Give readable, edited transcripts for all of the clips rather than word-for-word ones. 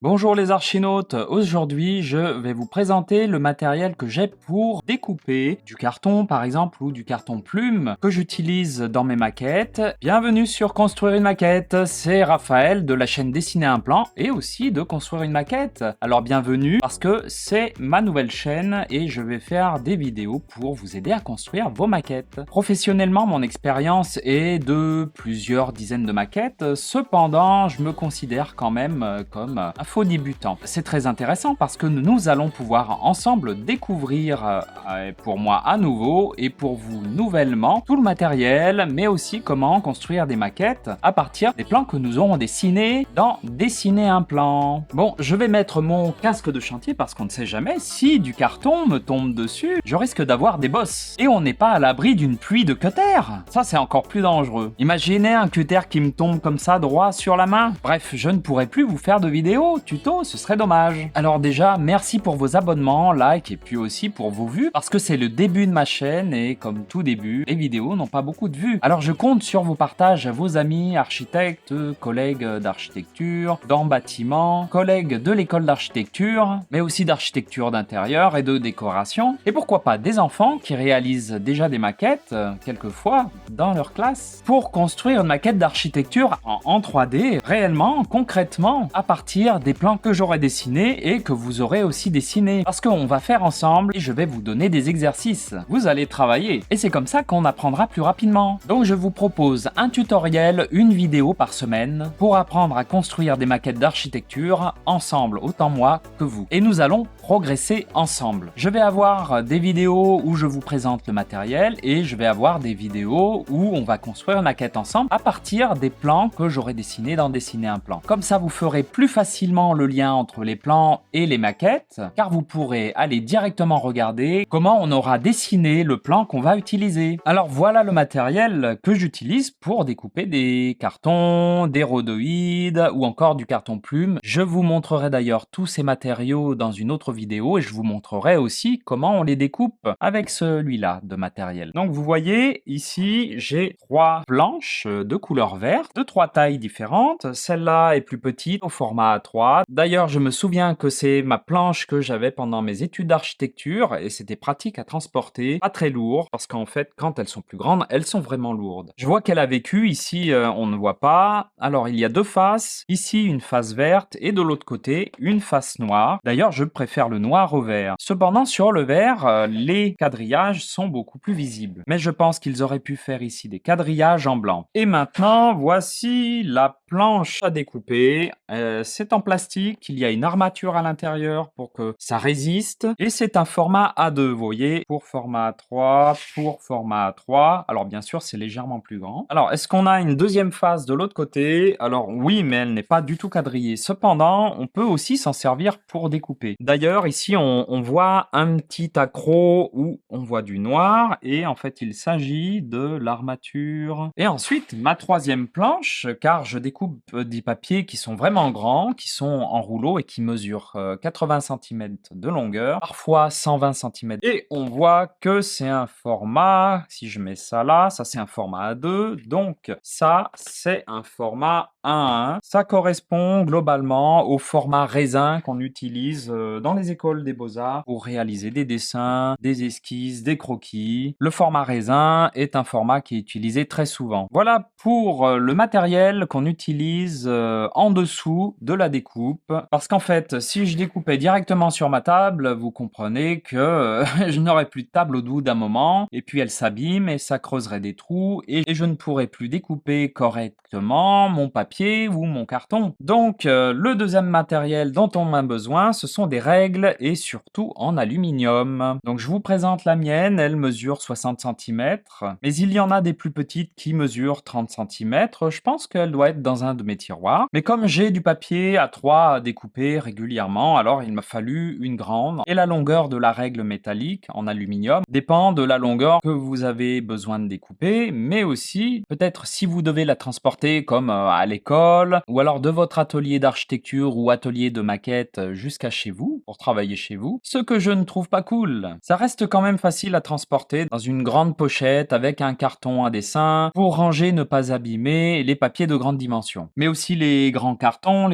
Bonjour les archinautes, aujourd'hui je vais vous présenter le matériel que j'ai pour découper du carton par exemple ou du carton plume que j'utilise dans mes maquettes. Bienvenue sur Construire une maquette, c'est Raphaël de la chaîne Dessiner un plan et aussi de Construire une maquette. Alors bienvenue parce que c'est ma nouvelle chaîne et je vais faire des vidéos pour vous aider à construire vos maquettes. Professionnellement mon expérience est de plusieurs dizaines de maquettes, cependant je me considère quand même comme un faux débutant. C'est très intéressant parce que nous allons pouvoir ensemble découvrir pour moi à nouveau et pour vous nouvellement tout le matériel, mais aussi comment construire des maquettes à partir des plans que nous aurons dessinés dans Dessiner un plan. Bon, je vais mettre mon casque de chantier parce qu'on ne sait jamais, si du carton me tombe dessus, je risque d'avoir des bosses. Et on n'est pas à l'abri d'une pluie de cutter. Ça, c'est encore plus dangereux. Imaginez un cutter qui me tombe comme ça droit sur la main. Bref, je ne pourrai plus vous faire de vidéos, tuto, ce serait dommage. Alors déjà, merci pour vos abonnements, likes et puis aussi pour vos vues, parce que c'est le début de ma chaîne et comme tout début, les vidéos n'ont pas beaucoup de vues. Alors je compte sur vos partages à vos amis, architectes, collègues d'architecture, dans bâtiment, collègues de l'école d'architecture, mais aussi d'architecture d'intérieur et de décoration. Et pourquoi pas des enfants qui réalisent déjà des maquettes, quelquefois, dans leur classe, pour construire une maquette d'architecture en 3D, réellement, concrètement, à partir des plans que j'aurai dessinés et que vous aurez aussi dessinés. Parce qu'on va faire ensemble et je vais vous donner des exercices. Vous allez travailler. Et c'est comme ça qu'on apprendra plus rapidement. Donc je vous propose un tutoriel, une vidéo par semaine pour apprendre à construire des maquettes d'architecture ensemble, autant moi que vous. Et nous allons progresser ensemble. Je vais avoir des vidéos où je vous présente le matériel et je vais avoir des vidéos où on va construire une maquette ensemble à partir des plans que j'aurai dessinés dans Dessiner un plan. Comme ça, vous ferez plus facilement le lien entre les plans et les maquettes, car vous pourrez aller directement regarder comment on aura dessiné le plan qu'on va utiliser. Alors voilà le matériel que j'utilise pour découper des cartons, des rhodoïdes ou encore du carton plume. Je vous montrerai d'ailleurs tous ces matériaux dans une autre vidéo et je vous montrerai aussi comment on les découpe avec celui-là de matériel. Donc vous voyez ici j'ai 3 planches de couleur verte, de 3 tailles différentes. Celle-là est plus petite au format A3. D'ailleurs je me souviens que c'est ma planche que j'avais pendant mes études d'architecture et c'était pratique à transporter, pas très lourd parce qu'en fait quand elles sont plus grandes elles sont vraiment lourdes. Je vois qu'elle a vécu, ici on ne voit pas. Alors il y a 2 faces, ici une face verte et de l'autre côté une face noire. D'ailleurs je préfère le noir au vert. Cependant sur le vert, les quadrillages sont beaucoup plus visibles. Mais je pense qu'ils auraient pu faire ici des quadrillages en blanc. Et maintenant voici la planche à découper. C'est en plastique, il y a une armature à l'intérieur pour que ça résiste. Et c'est un format A2, vous voyez, pour format A3, pour format A3. Alors bien sûr c'est légèrement plus grand. Alors est-ce qu'on a une deuxième face de l'autre côté? Alors oui, mais elle n'est pas du tout quadrillée. Cependant, on peut aussi s'en servir pour découper. D'ailleurs, ici, on voit un petit accroc où on voit du noir et en fait, il s'agit de l'armature. Et ensuite, ma troisième planche, car je découpe des papiers qui sont vraiment grands, qui sont en rouleau et qui mesurent 80 cm de longueur, parfois 120 cm. Et on voit que c'est un format, si je mets ça là, ça c'est un format A2, donc ça c'est un format A1. Ça correspond globalement au format raisin qu'on utilise dans les écoles des beaux-arts pour réaliser des dessins, des esquisses, des croquis. Le format raisin est un format qui est utilisé très souvent. Voilà pour le matériel qu'on utilise en dessous de la découpe. Parce qu'en fait, si je découpais directement sur ma table, vous comprenez que je n'aurais plus de table au bout d'un moment, et puis elle s'abîme et ça creuserait des trous, et je ne pourrais plus découper correctement mon papier ou mon carton. Donc le deuxième matériel dont on a besoin, ce sont des règles et surtout en aluminium. Donc je vous présente la mienne, elle mesure 60 cm, mais il y en a des plus petites qui mesurent 30 cm. Je pense qu'elle doit être dans un de mes tiroirs. Mais comme j'ai du papier A3 à découper régulièrement, alors il m'a fallu une grande. Et la longueur de la règle métallique en aluminium dépend de la longueur que vous avez besoin de découper, mais aussi peut-être si vous devez la transporter comme à l'école école, ou alors de votre atelier d'architecture ou atelier de maquette jusqu'à chez vous, pour travailler chez vous, ce que je ne trouve pas cool. Ça reste quand même facile à transporter dans une grande pochette avec un carton à dessin pour ranger, ne pas abîmer les papiers de grande dimension. Mais aussi les grands cartons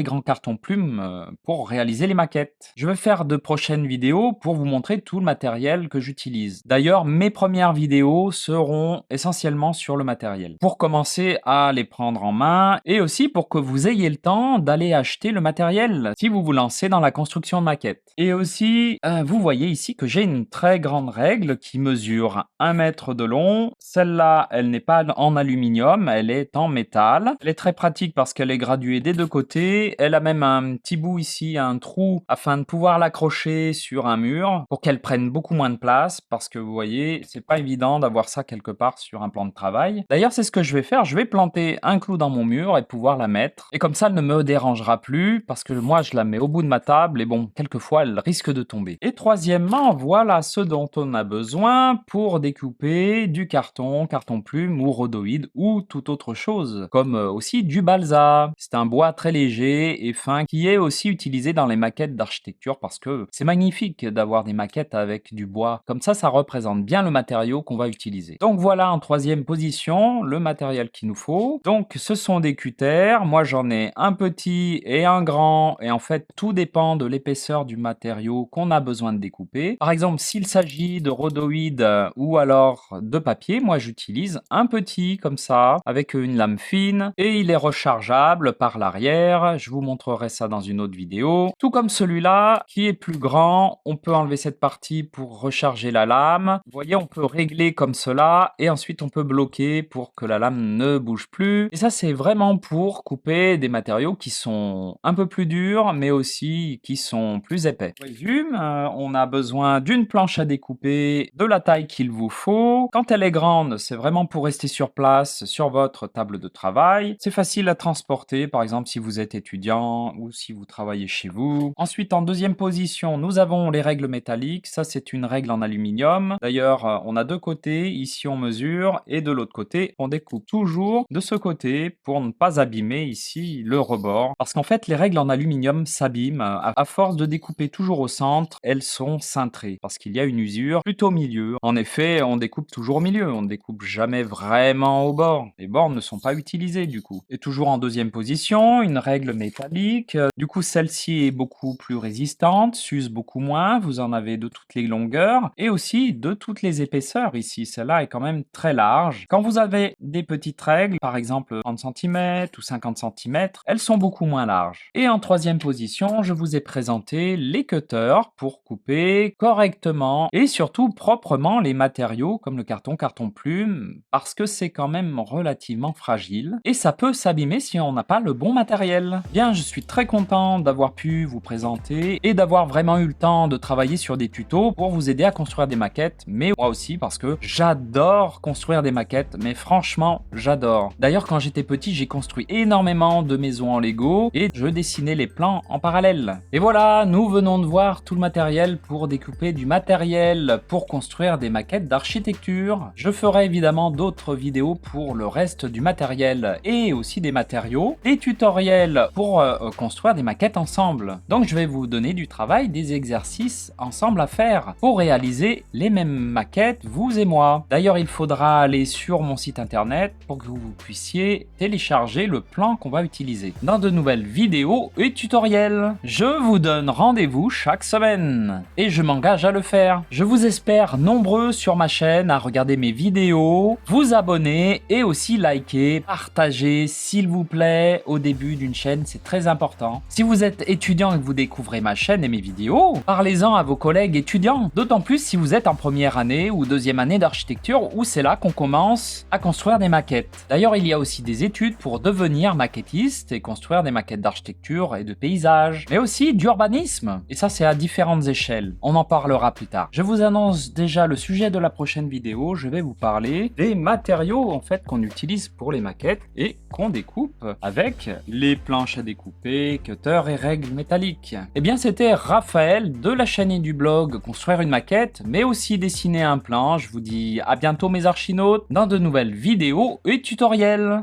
plumes pour réaliser les maquettes. Je vais faire de prochaines vidéos pour vous montrer tout le matériel que j'utilise. D'ailleurs, mes premières vidéos seront essentiellement sur le matériel. Pour commencer à les prendre en main et aussi pour que vous ayez le temps d'aller acheter le matériel si vous vous lancez dans la construction de maquettes. Et aussi, vous voyez ici que j'ai une très grande règle qui mesure 1 mètre de long. Celle-là, elle n'est pas en aluminium, elle est en métal. Elle est très pratique parce qu'elle est graduée des deux côtés. Elle a même un petit bout ici, un trou, afin de pouvoir l'accrocher sur un mur pour qu'elle prenne beaucoup moins de place parce que vous voyez, c'est pas évident d'avoir ça quelque part sur un plan de travail. D'ailleurs, c'est ce que je vais faire. Je vais planter un clou dans mon mur et pouvoir la mettre. Et comme ça, elle ne me dérangera plus parce que moi, je la mets au bout de ma table et bon, quelquefois, elle risque de tomber. Et troisièmement, voilà ce dont on a besoin pour découper du carton plume ou rhodoïde ou toute autre chose, comme aussi du balsa. C'est un bois très léger et fin qui est aussi utilisé dans les maquettes d'architecture parce que c'est magnifique d'avoir des maquettes avec du bois. Comme ça représente bien le matériau qu'on va utiliser. Donc voilà en troisième position le matériel qu'il nous faut. Donc ce sont des cutters. Moi j'en ai un petit et un grand et en fait tout dépend de l'épaisseur du matériau qu'on a besoin de découper. Par exemple s'il s'agit de rhodoïde ou alors de papier, moi j'utilise un petit comme ça avec une lame fine et il est rechargeable par l'arrière. Je vous montrerai ça dans une autre vidéo. Tout comme celui-là qui est plus grand, on peut enlever cette partie pour recharger la lame. Vous voyez, on peut régler comme cela et ensuite on peut bloquer pour que la lame ne bouge plus. Et ça c'est vraiment pour couper des matériaux qui sont un peu plus durs mais aussi qui sont plus épais. Je résume, on a besoin d'une planche à découper de la taille qu'il vous faut. Quand elle est grande, c'est vraiment pour rester sur place sur votre table de travail. C'est facile à transporter, par exemple si vous êtes étudiant ou si vous travaillez chez vous. Ensuite, en deuxième position, nous avons les règles métalliques. Ça, c'est une règle en aluminium. D'ailleurs, on a deux côtés. Ici, on mesure et de l'autre côté, on découpe toujours de ce côté pour ne pas abîmer ici le rebord. Parce qu'en fait, les règles en aluminium s'abîment. À force de découper toujours au centre, elles sont cintrées parce qu'il y a une usure plutôt au milieu. En effet, on découpe toujours au milieu. On ne découpe jamais vraiment au bord. Les bords ne sont pas utilisés du coup. Et toujours en deuxième position, une règle métallique. Du coup, celle-ci est beaucoup plus résistante, s'use beaucoup moins. Vous en avez de toutes les longueurs et aussi de toutes les épaisseurs ici. Celle-là est quand même très large. Quand vous avez des petites règles, par exemple 30 cm ou 50 cm, elles sont beaucoup moins larges. Et en troisième position, je vous ai présenté les cutters pour couper correctement et surtout proprement les matériaux comme le carton plume parce que c'est quand même relativement fragile et ça peut s'abîmer si on n'a pas le bon matériel. Bien, je suis très content d'avoir pu vous présenter et d'avoir vraiment eu le temps de travailler sur des tutos pour vous aider à construire des maquettes, mais moi aussi parce que j'adore construire des maquettes, mais franchement, j'adore. D'ailleurs, quand j'étais petit, j'ai construit énormément de maisons en Lego et je dessinais les plans en parallèle. Et voilà, nous venons de voir tout le matériel pour découper du matériel pour construire des maquettes d'architecture. Je ferai évidemment d'autres vidéos pour le reste du matériel et aussi des matériaux, des tutoriels pour construire des maquettes ensemble. Donc je vais vous donner du travail, des exercices ensemble à faire pour réaliser les mêmes maquettes, vous et moi. D'ailleurs, il faudra aller sur mon site internet pour que vous puissiez télécharger le plan qu'on va utiliser dans de nouvelles vidéos et tutoriels. Je vous donne rendez-vous chaque semaine et je m'engage à le faire. Je vous espère nombreux sur ma chaîne à regarder mes vidéos, vous abonner et aussi liker, partager s'il vous plaît au début d'une chaîne, c'est très important. Si vous êtes étudiant et que vous découvrez ma chaîne et mes vidéos, parlez-en à vos collègues étudiants, d'autant plus si vous êtes en première année ou deuxième année d'architecture où c'est là qu'on commence à construire des maquettes. D'ailleurs, il y a aussi des études pour devenir maquettiste et construire des maquettes d'architecture et de paysage, mais aussi d'urbanisme. Et ça, c'est à différentes échelles. On en parlera plus tard. Je vous annonce déjà le sujet de la prochaine vidéo. Je vais vous parler des matériaux en fait qu'on utilise pour les maquettes et qu'on découpe avec les planches à découper, cutter et règles métalliques. Et bien, c'était Raphaël de la chaîne et du blog Construire une maquette, mais aussi dessiner un plan. Je vous dis à bientôt mes archinautes dans de nouvelles vidéos et tutoriels.